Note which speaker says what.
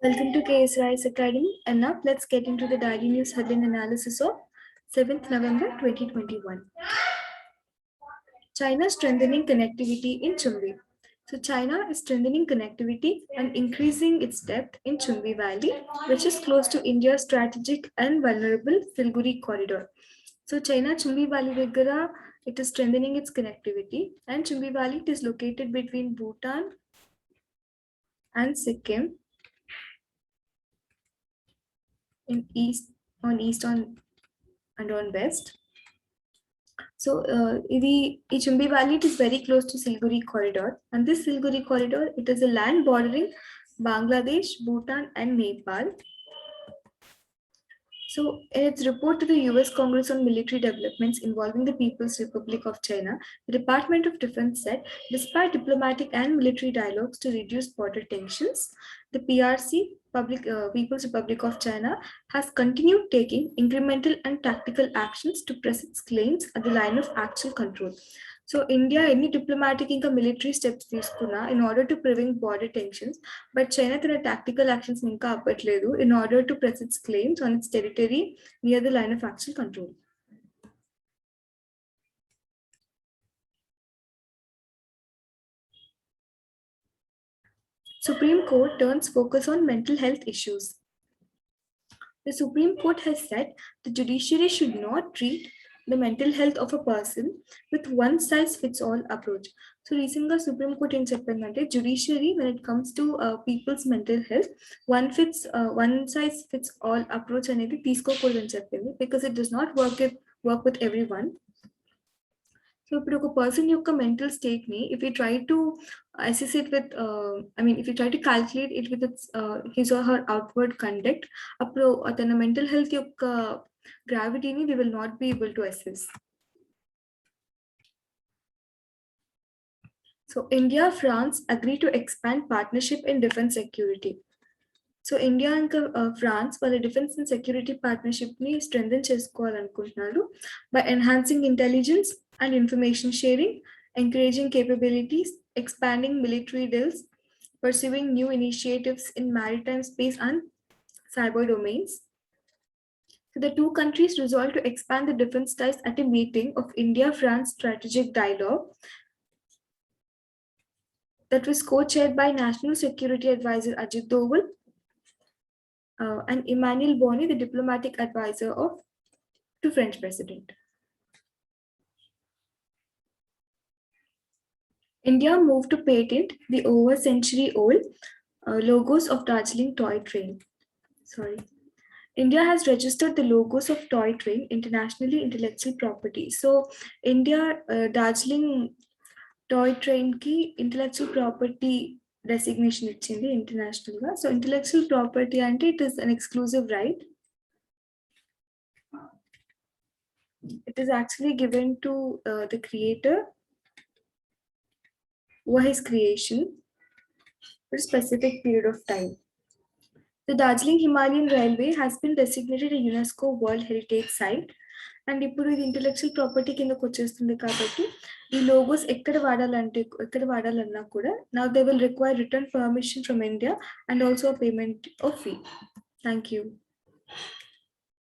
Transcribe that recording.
Speaker 1: Welcome to KS Rice Academy, and now let's get into the daily news headline analysis of 7th November 2021. China strengthening connectivity in Chumbi. So China is strengthening connectivity and increasing its depth in Chumbi Valley, which is close to India's strategic and vulnerable Siliguri corridor. So China Chumbi Valley Rigara, it is strengthening its connectivity, and Chumbi Valley it is located between Bhutan and Sikkim in east and on west. So the Chumbi Valley it is very close to Siliguri corridor, and this Siliguri corridor it is a land bordering Bangladesh, Bhutan, and Nepal. So, in its report to the US Congress on military developments involving the People's Republic of China, the Department of Defense said despite diplomatic and military dialogues to reduce border tensions, the PRC, People's Republic of China, has continued taking incremental and tactical actions to press its claims at the line of actual control. So India any diplomatic ఇంకా military steps తీసుకున్నా in order to prevent border tensions, but China తన tactical actions ఇంకా ఆపట్లేదు in order to press its claims on its territory near the line of actual control. Supreme Court turns focus on mental health issues. The Supreme Court has said the judiciary should not treat the mental health of a person with one size fits all approach. So recently Supreme Court in చెప్పండి judiciary when it comes to people's mental health one size fits all approach అనేది తీసుకోకూడదని చెప్పింది because it does not work with everyone. So ఇప్పుడు ఒక person యొక్క mental state ని if we try to assess it with if you try to calculate it with its his or her outward conduct అప్పుడు అతని mental health యొక్క గ్రావిటీని we will not be able to assess. So India, France agree to expand partnership in defense security. So India and France వాళ్ళ defense and security partnership ని strengthen చేసుకోవాలనుకుంటున్నారు by enhancing intelligence and information sharing, encouraging capabilities, expanding military deals, pursuing new initiatives in maritime space and cyber domains. So the two countries resolved to expand the defense ties at a meeting of India-France Strategic Dialogue that was co-chaired by National Security Advisor Ajit Doval and Emmanuel Boni, the diplomatic advisor to French President. India moved to patent the over century-old logos of Darjeeling toy train. India has registered the logos of toy train internationally intellectual property. So India Darjeeling toy train ki intellectual property designation ichindi international ga. So intellectual property ante it is an exclusive right. It is actually given to the creator or his creation for a specific period of time. The Darjeeling Himalayan Railway has been designated a UNESCO World Heritage Site, and ఇప్పుడు ఇది intellectual property కిందకు వచ్చేస్తుంది కాబట్టి ఈ logos ఎక్కడ వాడాలన్నా కూడా now they will require written permission from India and also a payment of fee. Thank you.